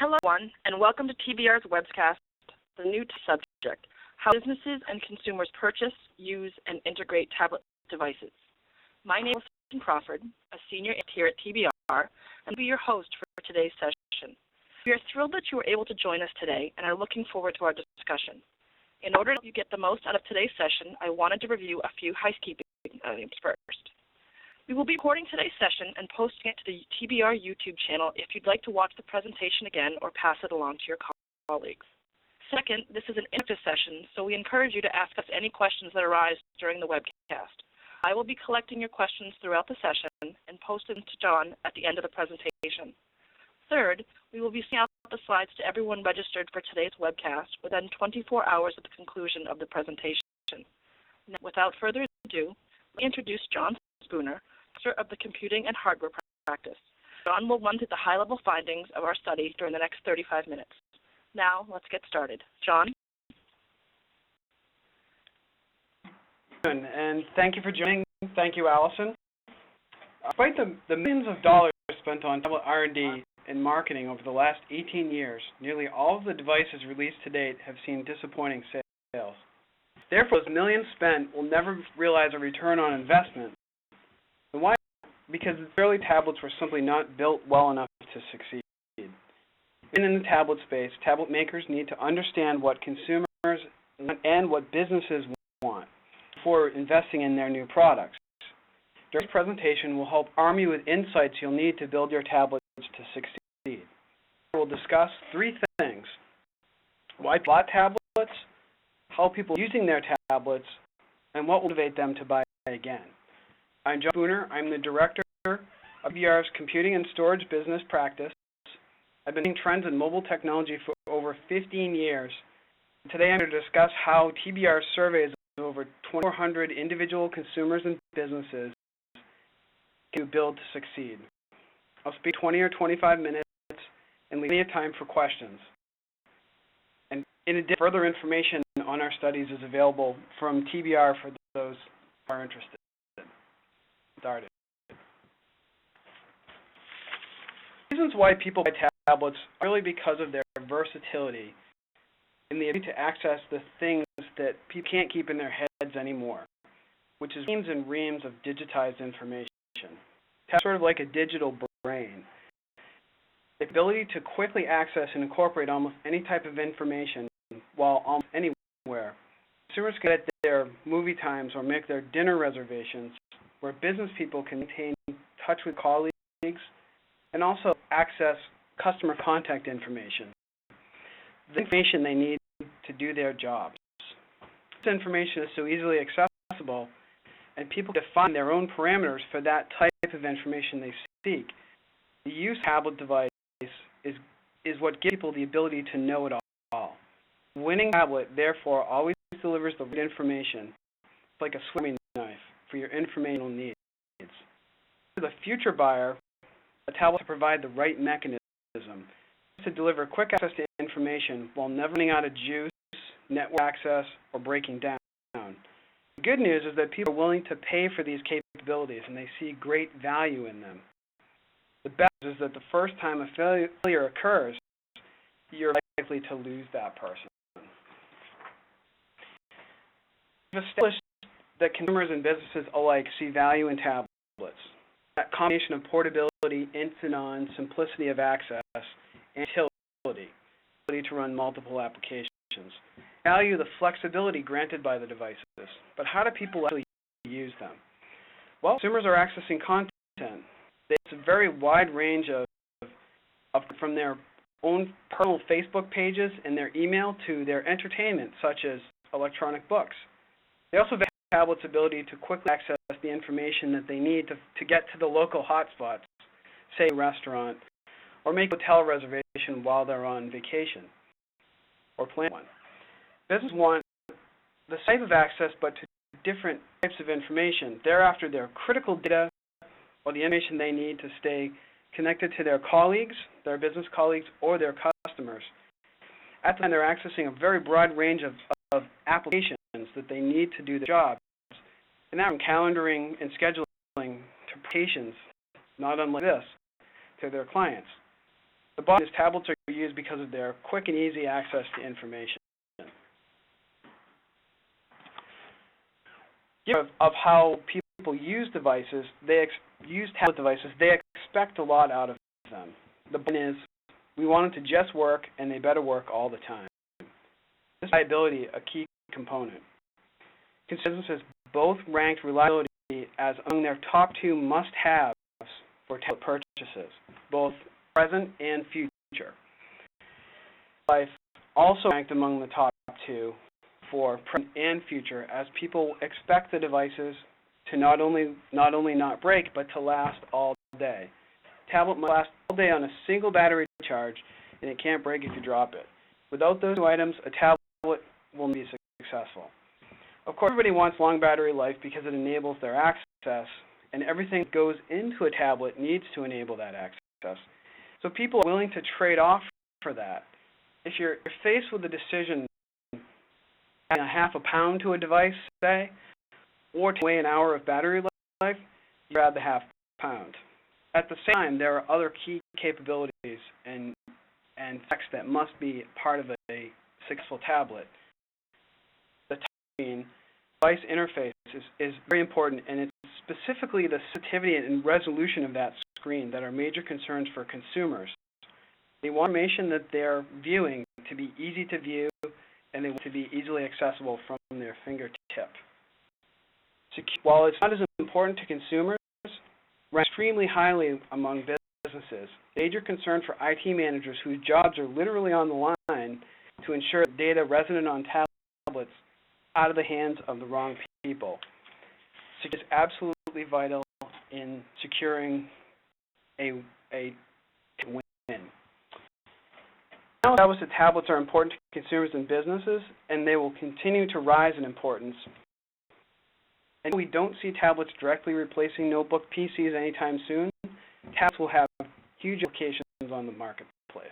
Hello, everyone, and welcome to TBR's webcast, the new subject, how businesses and consumers purchase, use, and integrate tablet devices. My name is Allison Crawford, a senior here at TBR, and I'll be your host for today's session. We are thrilled that you were able to join us today and are looking forward to our discussion. In order to help you get the most out of today's session, I wanted to review a few housekeeping items first. We will be recording today's session and posting it to the TBR YouTube channel if you'd like to watch the presentation again or pass it along to your colleagues. Second, this is an interactive session, so we encourage you to ask us any questions that arise during the webcast. I will be collecting your questions throughout the session and posting them to John at the end of the presentation. Third, we will be sending out the slides to everyone registered for today's webcast within 24 hours of the conclusion of the presentation. Now, without further ado, let me introduce John Spooner, Professor of the Computing and Hardware Practice. John will run through the high-level findings of our study during the next 35 minutes. Now, let's get started. John? And thank you for joining. Thank you, Allison. Despite the millions of dollars spent on tablet R&D and marketing over the last 18 years, nearly all of the devices released to date have seen disappointing sales. Therefore, those millions spent will never realize a return on investment. And why? Because the early tablets were simply not built well enough to succeed. In the tablet space, tablet makers need to understand what consumers and what businesses want before investing in their new products. This presentation will help arm you with insights you'll need to build your tablets to succeed. We'll discuss three things: why bought tablets, how people are using their tablets, and what will motivate them to buy again. I'm John Spooner. I'm the Director of TBR's Computing and Storage Business Practice. I've been in trends in mobile technology for over 15 years. Today I'm going to discuss how TBR surveys of over 2,400 individual consumers and businesses to build to succeed. I'll speak 20 or 25 minutes and leave plenty of time for questions. And in addition, further information on our studies is available from TBR for those who are interested. Started. Reasons why people buy tablets are really because of their versatility and the ability to access the things that people can't keep in their heads anymore, which is reams and reams of digitized information. It's sort of like a digital brain. The ability to quickly access and incorporate almost any type of information while almost anywhere. Consumers can get their movie times or make their dinner reservations, where business people can maintain touch with colleagues and also access customer contact information, the information they need to do their jobs. This information is so easily accessible, and people define their own parameters for that type of information they seek. The use of a tablet device is what gives people the ability to know it all. Winning tablet, therefore, always delivers the right information. It's like a swimming knife for your informational needs. For the future buyer, a tablet to provide the right mechanism to deliver quick access to information while never running out of juice, network access, or breaking down. The good news is that people are willing to pay for these capabilities and they see great value in them. The best is that the first time a failure occurs, you're likely to lose that person. We've established that consumers and businesses alike see value in tablets. That combination of portability, incident, simplicity of access, and utility, ability to run multiple applications. Value the flexibility granted by the devices, but how do people actually use them? Well, consumers are accessing content. It's a very wide range of from their own personal Facebook pages and their email to their entertainment, such as electronic books. They also have tablets' ability to quickly access the information that they need to get to the local hotspots, say a restaurant, or make a hotel reservation while they're on vacation, or plan one. Businesses want the type of access, but to different types of information. They're after their critical data or the information they need to stay connected to their colleagues, their business colleagues, or their customers. At the time, they're accessing a very broad range of applications that they need to do their jobs. And now from calendaring and scheduling to presentations, not unlike this, to their clients. The bottom is tablets are used because of their quick and easy access to information. Of how people use devices, use tablet devices, they expect a lot out of them. The point is, we want them to just work, and they better work all the time. This is reliability a key component. Businesses both ranked reliability as among their top 2 must-haves for tablet purchases, both present and future. Life also ranked among the top 2 for present and future, as people expect the devices to not only not break, but to last all day. Tablet must last all day on a single battery charge, and it can't break if you drop it. Without those 2 items, a tablet will not be successful. Of course, everybody wants long battery life because it enables their access, and everything that goes into a tablet needs to enable that access. So people are willing to trade off for that. If you're faced with the decision adding a half a pound to a device, say, or to weigh an hour of battery life, you add the half pound. At the same time, there are other key capabilities and specs that must be part of a successful tablet. The touchscreen device interface is very important, and it's specifically the sensitivity and resolution of that screen that are major concerns for consumers. They want information that they're viewing to be easy to view, and they want to be easily accessible from their fingertip. While it's not as important to consumers, ranks extremely highly among businesses. Major concern for IT managers whose jobs are literally on the line to ensure that data resident on tablets out of the hands of the wrong people. Security is absolutely vital in securing a win. Now established that tablets are important to consumers and businesses, and they will continue to rise in importance. And we don't see tablets directly replacing notebook PCs anytime soon. Tablets will have huge implications on the marketplace.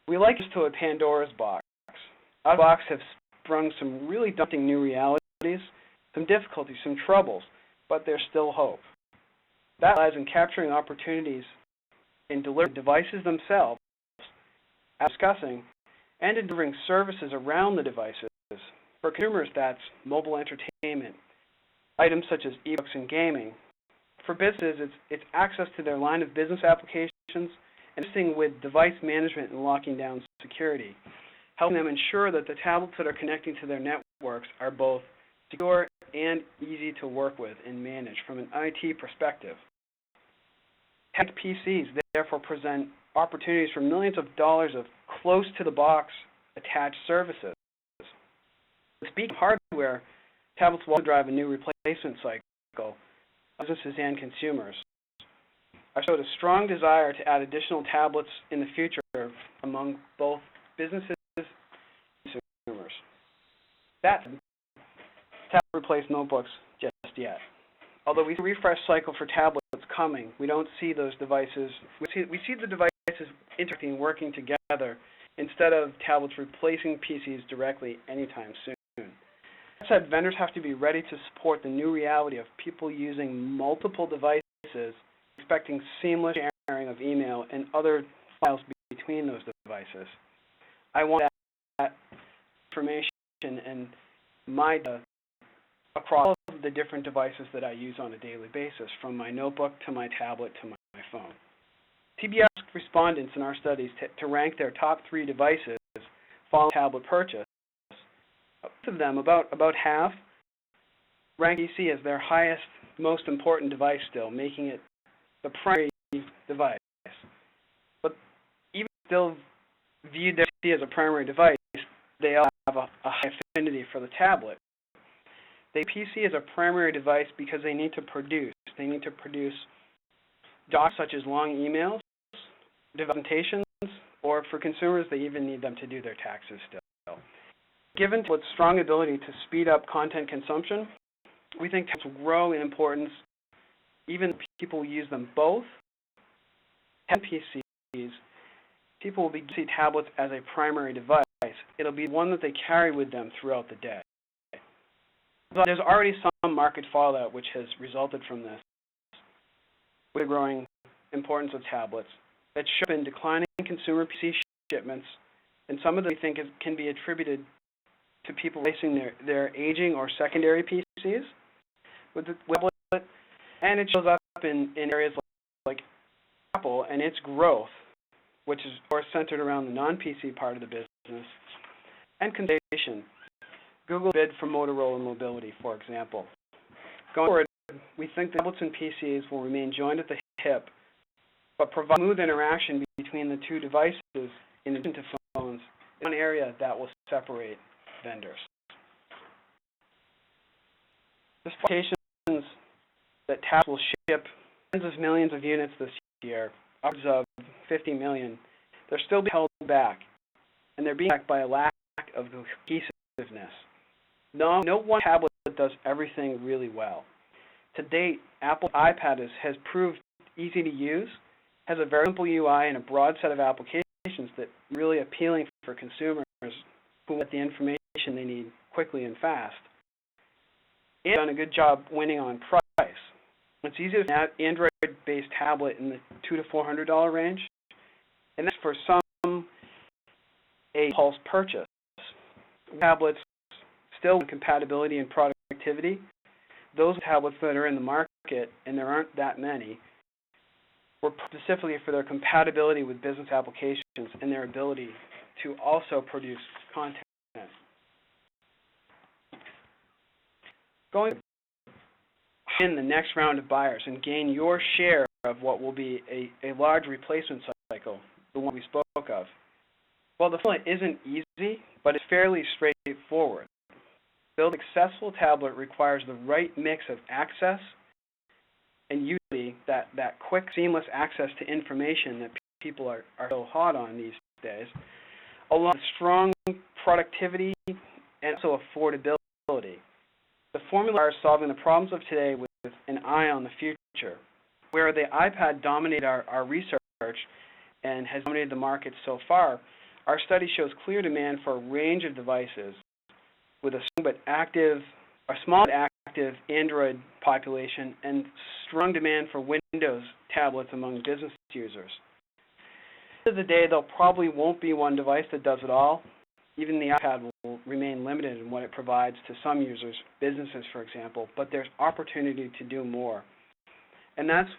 We like this to a Pandora's box. Out of the box have sprung some really daunting new realities, some difficulties, some troubles, but there's still hope. That lies in capturing opportunities in delivering devices themselves, as discussing, and in delivering services around the devices. For consumers, that's mobile entertainment, items such as ebooks and gaming. For businesses, it's access to their line of business applications and assisting with device management and locking down security, helping them ensure that the tablets that are connecting to their networks are both secure and easy to work with and manage from an IT perspective. Tablet PCs therefore present opportunities for millions of dollars of close-to-the-box attached services. Speaking of hardware, tablets will also drive a new replacement cycle, businesses and consumers. I showed a strong desire to add additional tablets in the future among both businesses and consumers. That said, tablets replace notebooks just yet. Although we see a refresh cycle for tablets coming, we don't see those devices. We see the devices interacting and working together instead of tablets replacing PCs directly anytime soon. That said, vendors have to be ready to support the new reality of people using multiple devices, expecting seamless sharing of email and other files between those devices. I want that information and my data across all of the different devices that I use on a daily basis, from my notebook to my tablet to my phone. TBR asked respondents in our studies to rank their top 3 devices following tablet purchase. Most of them, about half, rank PC as their highest, most important device still, making it the primary device. But even still viewed their PC as a primary device, they all have a high affinity for the tablet. They PC as a primary device because they need to produce. They need to produce docs such as long emails, presentations, or for consumers, they even need them to do their taxes still. Given its strong ability to speed up content consumption, we think tablets will grow in importance even if people use them both and PCs. People will begin to see tablets as a primary device. It'll be one that they carry with them throughout the day. There's already some market fallout which has resulted from this, with the growing importance of tablets. that show up in declining consumer PC shipments, and some of them we think can be attributed to people replacing their aging or secondary PCs with the tablet, and it shows up in areas like Apple and its growth, which is of course centered around the non-PC part of the business, and consolidation. Google bid for Motorola Mobility, for example. Going forward, we think that tablets and PCs will remain joined at the hip, but provide smooth interaction between the two devices in addition to phones is one area that will separate vendors. Despite expectations that tablets will ship tens of millions of units this year, upwards of 50 million, they're still being held back, and they're being backed by a lack of cohesiveness. No one tablet does everything really well. To date, Apple's iPad has proved easy to use, has a very simple UI and a broad set of applications that are really appealing for consumers who want the information they need quickly and fast. It's done a good job winning on price. It's easy to find an Android-based tablet in the $200 to $400 range, and that's for some a impulse purchase. Tablets still with compatibility and productivity. Those tablets that are in the market, and there aren't that many, were specifically for their compatibility with business applications and their ability to also produce content. Going in the next round of buyers and gain your share of what will be a large replacement cycle, the one we spoke of. Well, the formula isn't easy, but it's fairly straightforward. Building a successful tablet requires the right mix of access and usually that quick, seamless access to information that people are so hot on these days, along with strong productivity and also affordability. The formula is solving the problems of today with an eye on the future. Where the iPad dominated our research and has dominated the market so far, our study shows clear demand for a range of devices with a small but active Android population and strong demand for Windows tablets among business users. At the end of the day, there probably won't be one device that does it all. Even the iPad will remain limited in what it provides to some users, businesses for example, but there's opportunity to do more. And that's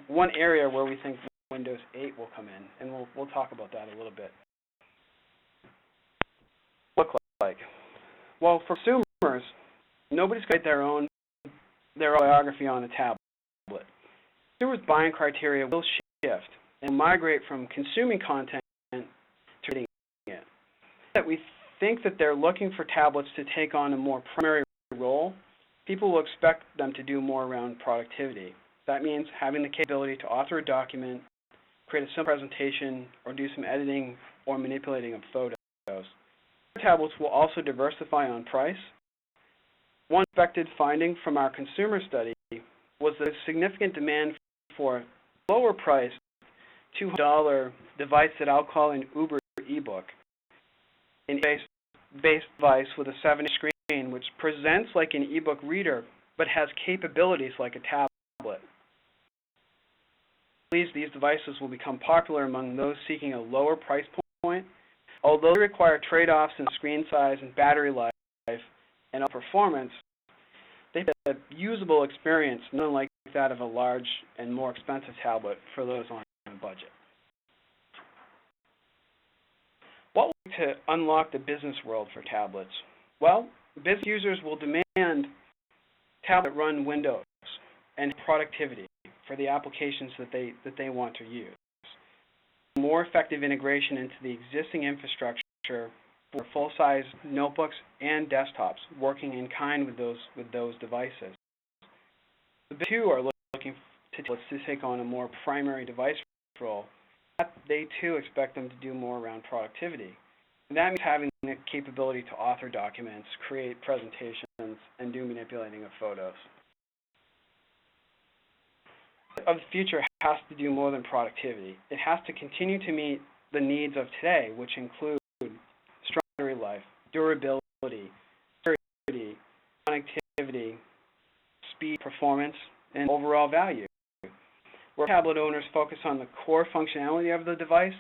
one area where we think Windows 8 will come in, and we'll talk about that a little bit. What does it look like? Well, for consumers, nobody's going to write their biography on a tablet. Consumers' buying criteria will shift and migrate from consuming content to reading it. That we think that they're looking for tablets to take on a more primary role. People will expect them to do more around productivity. That means having the capability to author a document, create a simple presentation, or do some editing or manipulating of photos. Tablets will also diversify on price. One expected finding from our consumer study was the significant demand for lower priced $200 device that I'll call an Uber ebook. An based device with a 7-inch screen which presents like an ebook reader but has capabilities like a tablet. These devices will become popular among those seeking a lower price point, although they require trade-offs in screen size and battery life and performance. They have a usable experience, not unlike that of a large and more expensive tablet for those on a budget. What will it take to unlock the business world for tablets? Well, business users will demand tablet-run Windows and productivity for the applications that they want to use. More effective integration into the existing infrastructure for full-size notebooks and desktops, working in kind with those devices. The big two are looking to tablets to take on a more primary device role. They too expect them to do more around productivity. And that means having the capability to author documents, create presentations, and do manipulating of photos. Of the future has to do more than productivity. It has to continue to meet the needs of today, which include strong battery life, durability, security, connectivity, speed, performance, and overall value. where tablet owners focus on the core functionality of the device,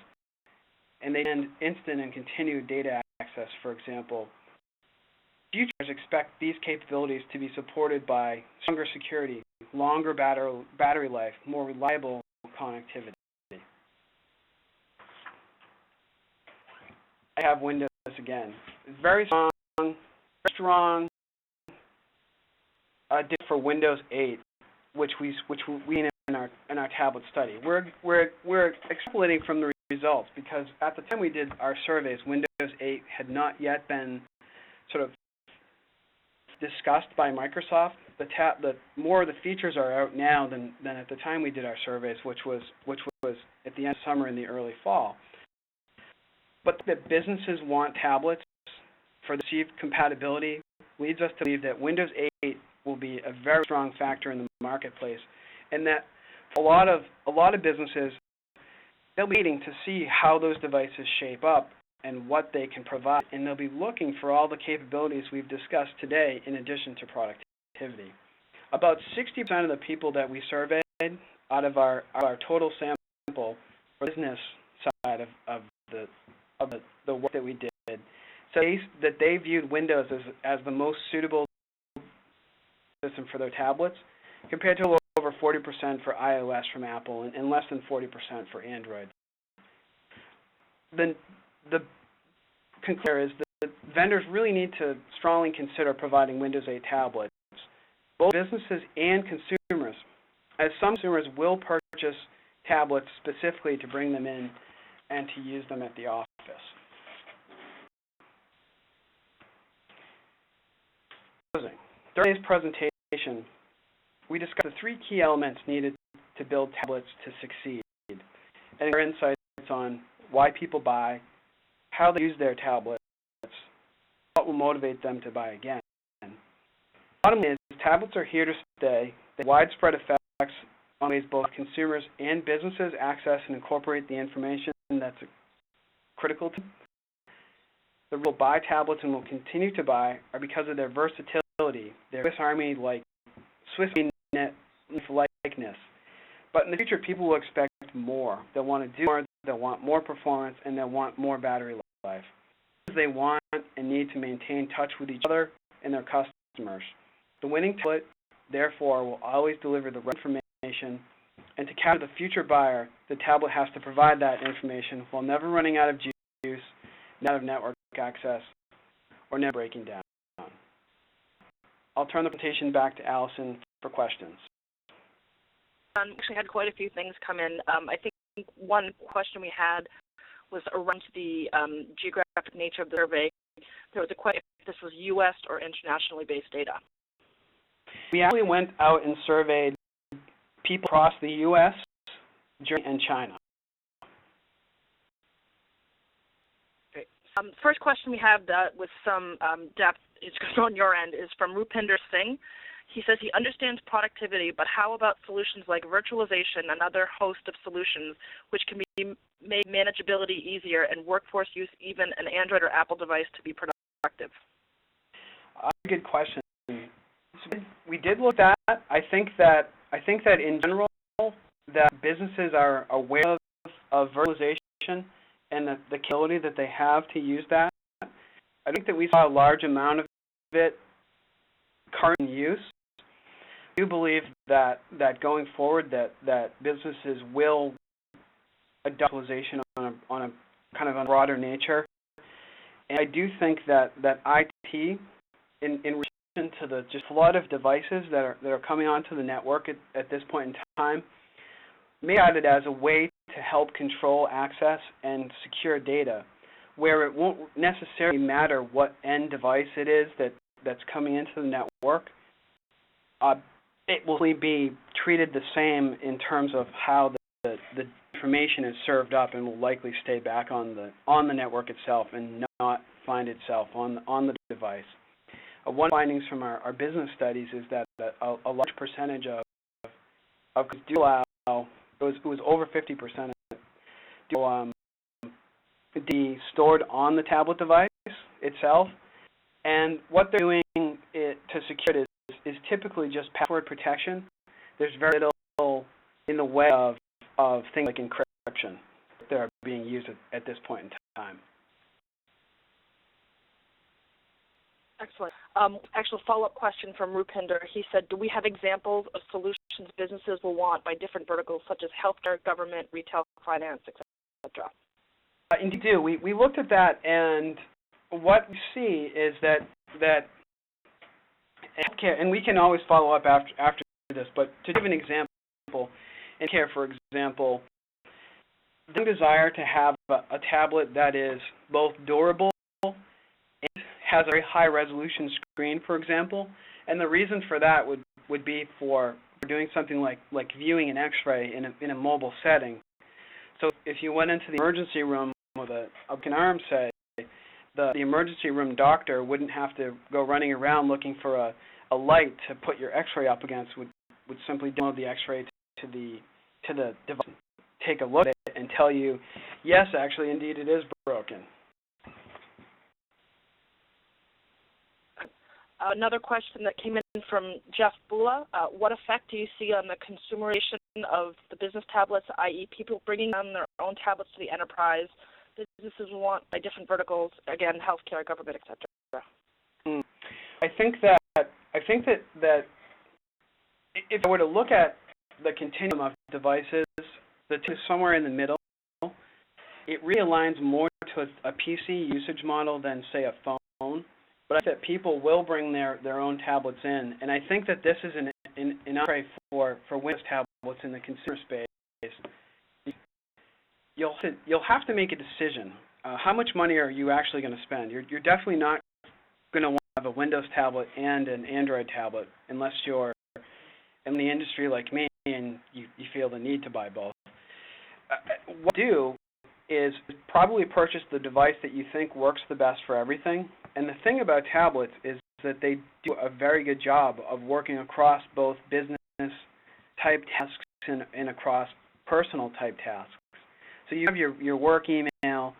and they send instant and continued data access, for example. Users expect these capabilities to be supported by stronger security, longer battery life, more reliable connectivity. I have Windows again. It's very strong for Windows 8, which we in our tablet study. We're extrapolating from the results because at the time we did our surveys, Windows 8 had not yet been sort of discussed by Microsoft. More of the features are out now than at the time we did our surveys, which was at the end of summer and the early fall. But that businesses want tablets for the perceived compatibility leads us to believe that Windows 8 will be a very strong factor in the marketplace, and that a lot of businesses, they'll be waiting to see how those devices shape up and what they can provide, and they'll be looking for all the capabilities we've discussed today in addition to productivity. About 60% of the people that we surveyed out of our total sample for business side of the work that we did, so that they viewed Windows as the most suitable system for their tablets, compared to over 40% for iOS from Apple and less than 40% for Android. The conclusion is that vendors really need to strongly consider providing Windows 8 tablets, both businesses and consumers, as some consumers will purchase tablets specifically to bring them in and to use them at the office. During today's presentation, we discussed the 3 key elements needed to build tablets to succeed, and our insights on why people buy, how they use their tablets, what will motivate them to buy again. Bottom line is, tablets are here to stay. They have widespread effects on ways both consumers and businesses access and incorporate the information that's critical to them. The people who buy tablets and will continue to buy are because of their versatility, their Swiss Army likeness. But in the future, people will expect more. They'll want to do more, they'll want more performance, and they'll want more battery life. They want and need to maintain touch with each other and their customers. The winning tablet, therefore, will always deliver the right information, and to capture the future buyer, the tablet has to provide that information while never running out of juice, not of network access, or never breaking down. I'll turn the presentation back to Allison for questions. Actually had quite a few things come in. I think one question we had was around the geographic nature of the survey. There was a question if this was U.S. or internationally based data. We actually went out and surveyed people across the U.S., Germany, and China. Great. First question we have that with some depth is on your end is from Rupinder Singh. He says he understands productivity, but how about solutions like virtualization and other host of solutions which can be made manageability easier and workforce use even an Android or Apple device to be productive? Good question. We did look at that. I think that in general that businesses are aware of virtualization and the capability that they have to use that. I think that we saw a large amount of it current in use. I do believe that going forward that businesses will adopt virtualization on a kind of a broader nature. And I do think that IT, in relation to the just flood of devices that are coming onto the network at this point in time, may add it as a way to help control access and secure data, where it won't necessarily matter what end device it is that's coming into the network. It will be treated the same in terms of how the information is served up, and will likely stay back on the network itself and not find itself on the device. One of the findings from our business studies is that a large percentage of do allow, it was over 50%, be stored on the tablet device itself, and what they're doing to secure it is typically just password protection. There's very little in the way of things like encryption that are being used at this point in time. Excellent. Actual follow-up question from Rupinder. He said, do we have examples of solutions businesses will want by different verticals such as healthcare, government, retail, finance, etc.? Indeed, do. We looked at that, and what we see is that healthcare, and we can always follow up after this, but to give an example, in care, for example, the desire to have a tablet that is both durable and has a very high resolution screen, for example, and the reason for that would be for doing something like viewing an X-ray in a mobile setting. So if you went into the emergency room with a broken arm, say, the emergency room doctor wouldn't have to go running around looking for a light to put your X-ray up against. Would simply download the X-ray to the device, take a look at it, and tell you, yes, actually, indeed, it is broken. Another question that came in from Jeff Bula. What effect do you see on the consumerization of the business tablets, i.e. people bringing on their own tablets to the enterprise? Businesses want by different verticals, again, healthcare, government, etc. I think that if I were to look at the continuum of devices, the two somewhere in the middle, it realigns more to a PC usage model than, say, a phone. But I think that people will bring their own tablets in, and I think that this is an upgrade for Windows tablets in the consumer space. You'll have to make a decision. How much money are you actually going to spend? You're definitely not going to want to have a Windows tablet and an Android tablet unless you're in the industry like me and you feel the need to buy both. What you do is probably purchase the device that you think works the best for everything. And the thing about tablets is that they do a very good job of working across both business-type tasks and across personal-type tasks. So you have your work email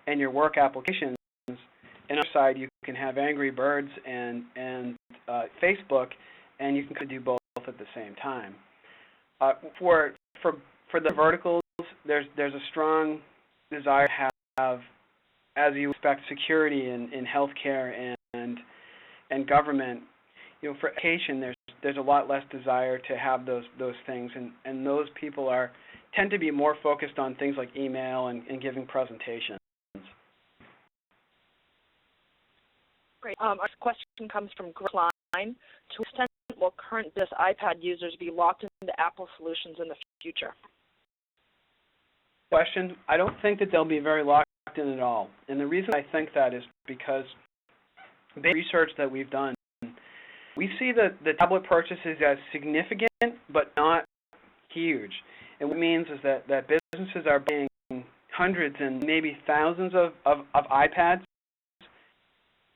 and your work applications, and on the other side you can have Angry Birds and Facebook, and you can do both at the same time. For the verticals, there's a strong desire to have, as you expect, security in healthcare and government. You know, for education, there's a lot less desire to have those things, and those people tend to be more focused on things like email and giving presentations. Great. Our question comes from Klein. To what extent will current business iPad users be locked into Apple solutions in the future? Question. I don't think that they'll be very locked in at all. And the reason I think that is because based on research that we've done, we see the tablet purchases as significant but not huge. And what it means is that businesses are buying hundreds and maybe thousands of iPads.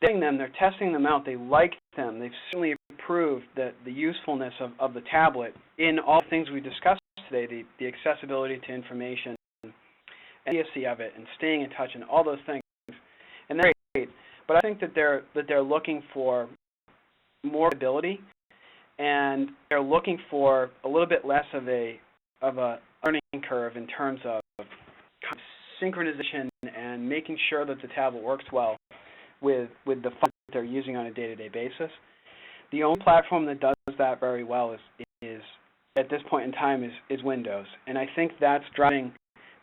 They're testing them out, they like them, they've certainly proved that the usefulness of the tablet in all the things we discussed today, the accessibility to information, and immediacy of it, and staying in touch, and all those things. And they're great, but I think that they're looking for more ability, and they're looking for a little bit less of a learning curve in terms of synchronization and making sure that the tablet works well with the funds that they're using on a day-to-day basis. The only platform that does that very well is at this point in time is Windows, and I think that's driving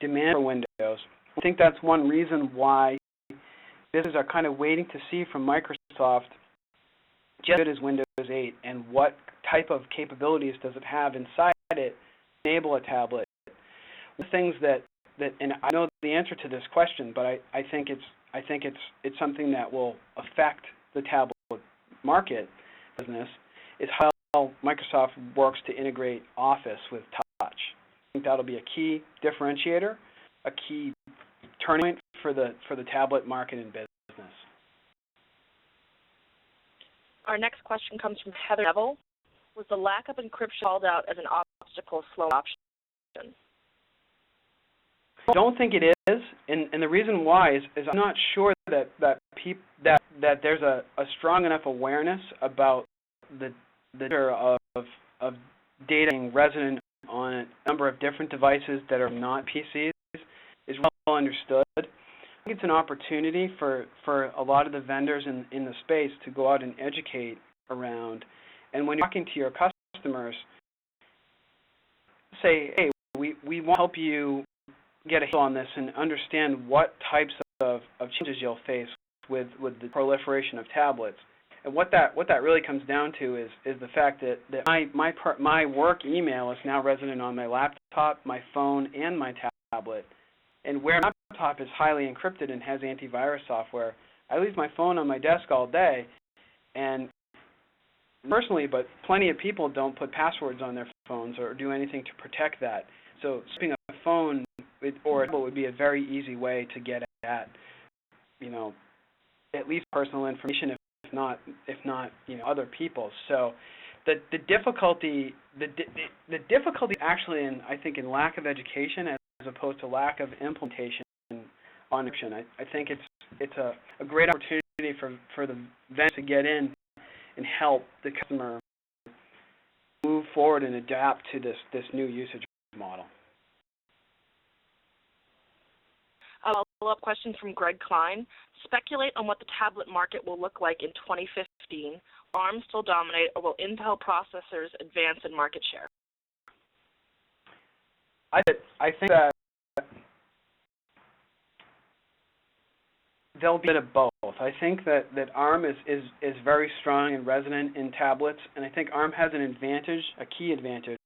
demand for Windows. I think that's one reason why businesses are kind of waiting to see from Microsoft just as Windows 8 and what type of capabilities does it have inside it to enable a tablet. The things that and I know the answer to this question, but I think it's something that will affect the tablet market business, is how Microsoft works to integrate Office with Touch. I think that'll be a key differentiator, a key turning point for the tablet market and business. Our next question comes from Heather Neville. Was the lack of encryption called out as an obstacle slow option? I don't think it is, and the reason why is I'm not sure that there's a strong enough awareness about the danger of data being resident on a number of different devices that are not PCs is well understood. I think it's an opportunity for a lot of the vendors in the space to go out and educate around. And when you're talking to your customers, say, hey, we want to help you get a handle on this and understand what types of changes you'll face with the proliferation of tablets. And what that really comes down to is the fact that my work email is now resident on my laptop, my phone, and my tablet. And where my laptop is highly encrypted and has antivirus software, I leave my phone on my desk all day. And personally, but plenty of people don't put passwords on their phones or do anything to protect that. So swapping a phone or a tablet would be a very easy way to get at, at least personal information, if not, other people's. So the difficulty actually in lack of education as opposed to lack of implementation on encryption. I think it's a great opportunity for the vendor to get in and help the customer move forward and adapt to this new usage model. A follow-up question from Greg Klein. Speculate on what the tablet market will look like in 2015. Will ARM still dominate, or will Intel processors advance in market share? I think that there'll be a bit of both. I think that ARM is very strong and resonant in tablets, and I think ARM has an advantage, a key advantage,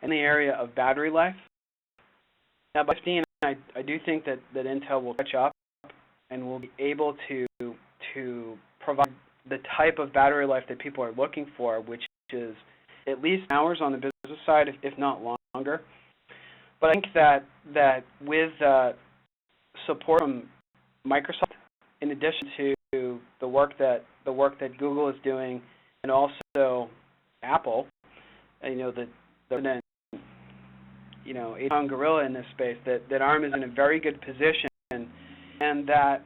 in the area of battery life. Now, by 15, I do think that Intel will catch up and will be able to provide the type of battery life that people are looking for, which is at least hours on the business side, if not longer. But I think that with support from Microsoft, in addition to the work that Google is doing, and also Apple, the eight-pound gorilla in this space, that ARM is in a very good position, and that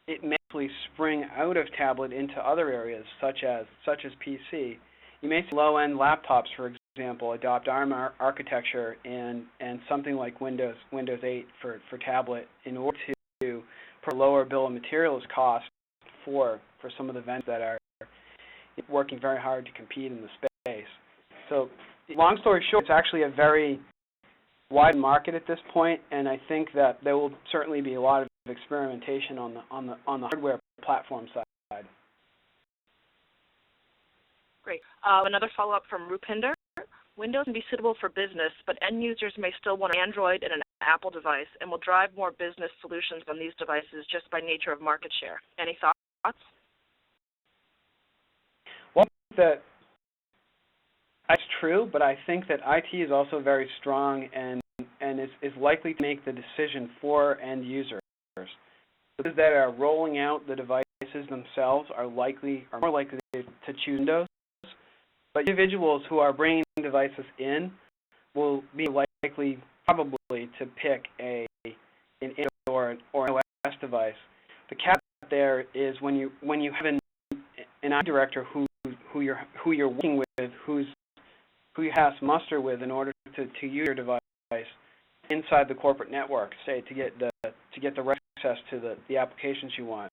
it may actually spring out of tablet into other areas, such as PC. You may see low-end laptops, for example, adopt ARM architecture and something like Windows 8 for tablet in order to put a lower bill of materials cost for some of the vendors that are working very hard to compete in the space. So, long story short, it's actually a very wide market at this point, and I think that there will certainly be a lot of experimentation on the hardware platform side. Great. Another follow-up from Rupinder. Windows can be suitable for business, but end users may still want an Android and an Apple device, and will drive more business solutions on these devices just by nature of market share. Any thoughts? Well, that's true, but I think that IT is also very strong and is likely to make the decision for end users. Those that are rolling out the devices themselves are more likely to choose Windows. But individuals who are bringing devices in will be likely, probably, to pick an Android or an OS device. The caveat there is when you have an IT director who you're working with, who you have muster with in order to use your device inside the corporate network, say to get the right access to the applications you want.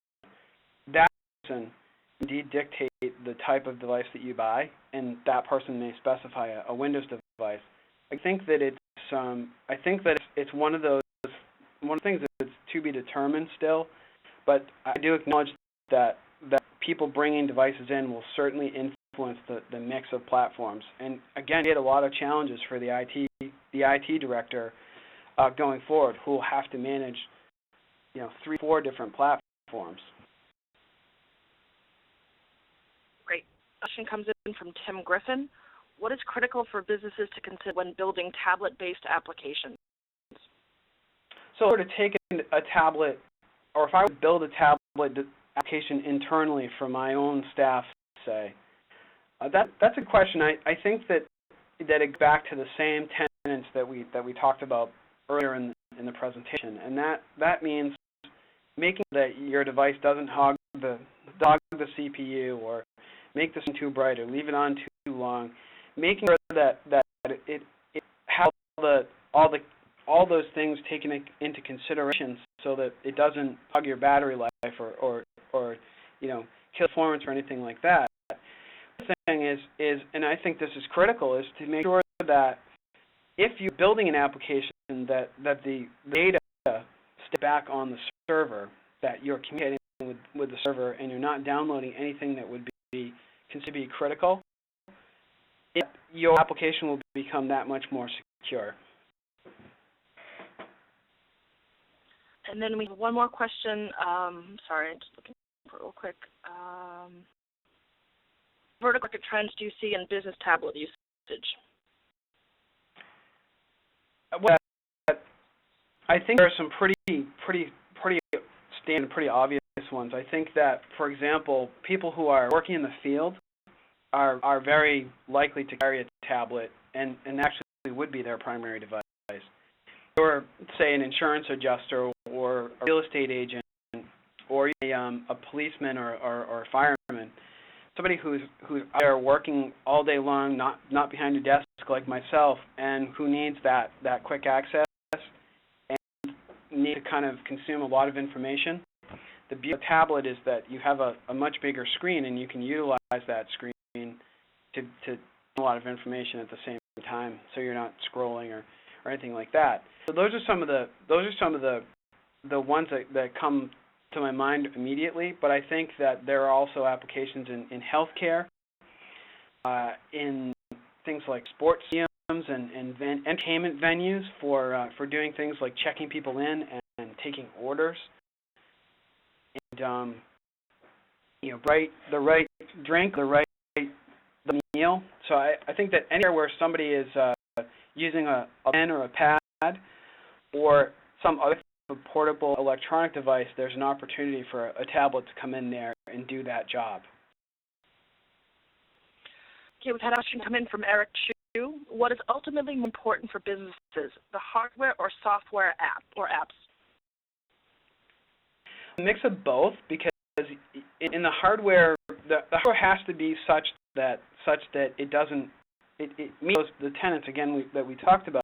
That person indeed dictate the type of device that you buy, and that person may specify a Windows device. I think that it's one of the things that's to be determined still, but I do acknowledge that people bringing devices in will certainly influence the mix of platforms. And again, it a lot of challenges for the IT director going forward, who will have to manage 3-4 different platforms. Great. Question comes in from Tim Griffin. What is critical for businesses to consider when building tablet-based applications? So, to take a tablet, or if I would build a tablet application internally for my own staff, say, that's a question. I think that it goes back to the same tenets that we talked about earlier in the presentation, and that means making sure that your device doesn't hog the CPU or make this too bright or leave it on too long, making sure that it has all those things taken into consideration so that it doesn't hug your battery life or kill performance or anything like that. The thing is, and I think this is critical, is to make sure that if you're building an application that the data stay back on the server, that you're communicating with the server and you're not downloading anything that would be considered to be critical, your application will become that much more secure. And then we have one more question. Sorry, I'm just looking for it real quick. Vertical market trends do you see in business tablet usage? Well, I think there are some pretty standard, pretty obvious ones. I think that, for example, people who are working in the field are very likely to carry a tablet and actually would be their primary device. Or, say, an insurance adjuster or a real estate agent or a policeman or a fireman, somebody who's there working all day long, not behind a desk like myself, and who needs that quick access and need to kind of consume a lot of information. The beauty of a tablet is that you have a much bigger screen, and you can utilize that screen to do a lot of information at the same time, so you're not scrolling or anything like that. So those are some of the ones that come to my mind immediately. But I think that there are also applications in healthcare, in things like sports stadiums and entertainment venues for doing things like checking people in and taking orders, and the right drink, the meal. So I think that anywhere where somebody is using a pen or a pad or some other portable electronic device, there's an opportunity for a tablet to come in there and do that job. Okay, we've had a question come in from Eric Chu. What is ultimately more important for businesses, the hardware or software apps? A mix of both, because in the hardware, the hardware has to be such that it doesn't meets the tenets again that we talked about.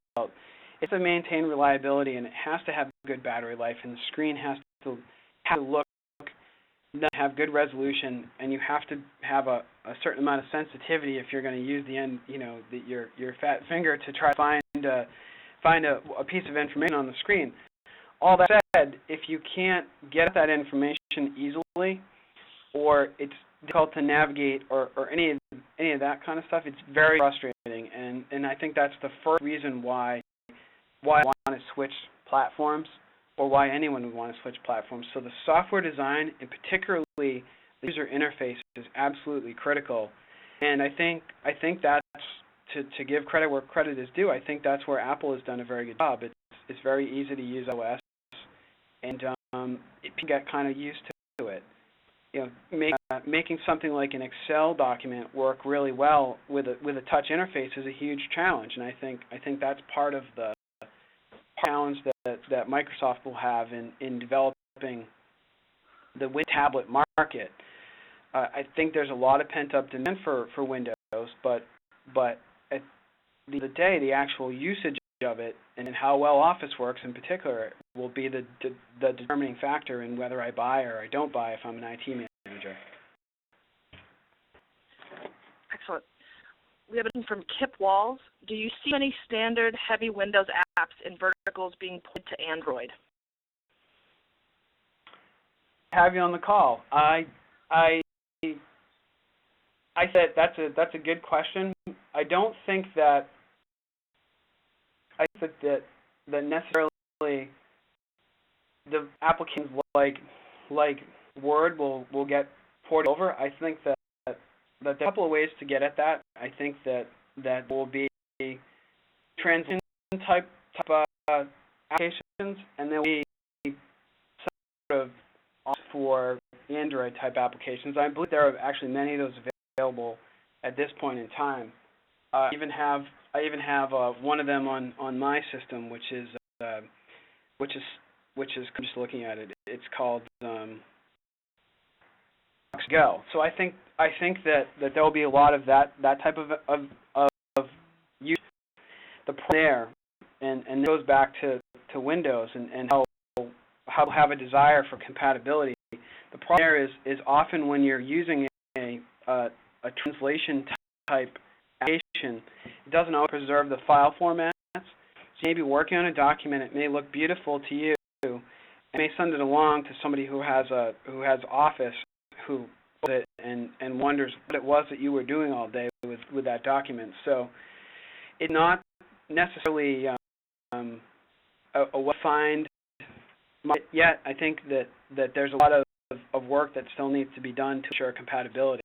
It's to maintain reliability, and it has to have good battery life, and the screen has to look, have good resolution, and you have to have a certain amount of sensitivity if you're going to use the end, your fat finger to try to find a piece of information on the screen. All that said, if you can't get that information easily, or it's difficult to navigate, or any of that kind of stuff, it's very frustrating. And I think that's the first reason why I want to switch platforms, or why anyone would want to switch platforms. So the software design, and particularly the user interface, is absolutely critical. And I think that's to give credit where credit is due. I think that's where Apple has done a very good job. It's very easy to use OS, and people get kind of used to it. Making something like an Excel document work really well with a touch interface is a huge challenge, and I think that's part of the challenge that Microsoft will have in developing the Windows tablet market. I think there's a lot of pent-up demand for Windows, but at the end of the day, the actual usage of it and how well Office works in particular will be the determining factor in whether I buy or I don't buy if I'm an IT manager. Excellent. We have a question from Kip Walls. Do you see any standard heavy Windows apps in verticals being ported to Android? Have you on the call? I said that's a good question. I don't think that necessarily the applications like Word will get ported over. I think that there are a couple of ways to get at that. I think that will be transition type applications, and there will be some sort of for Android type applications. I believe there are actually many of those available at this point in time. I even have one of them on my system, which is I'm just looking at it. It's called Go. So I think that there will be a lot of that type of use the problem there, and it goes back to Windows and how to have a desire for compatibility. The problem there is often when you're using a translation type application, it doesn't always preserve the file formats. So you may be working on a document, it may look beautiful to you, and may send it along to somebody who has Office, who it and wonders what it was that you were doing all day with that document. So it's not necessarily a well-defined market yet. I think that there's a lot of work that still needs to be done to ensure compatibility,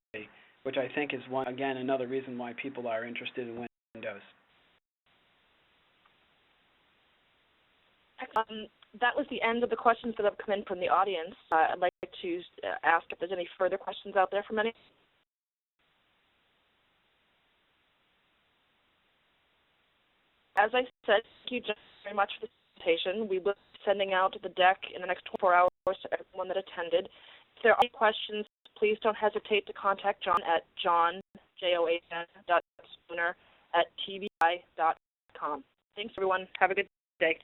which I think is another reason why people are interested in Windows. That was the end of the questions that have come in from the audience. I'd like to ask if there's any further questions out there from any. As I said, thank you very much for the presentation. We will be sending out the deck in the next 24 hours to everyone that attended. If there are any questions, please don't hesitate to contact John at john.spooner@tbi.com. Thanks, everyone. Have a good day.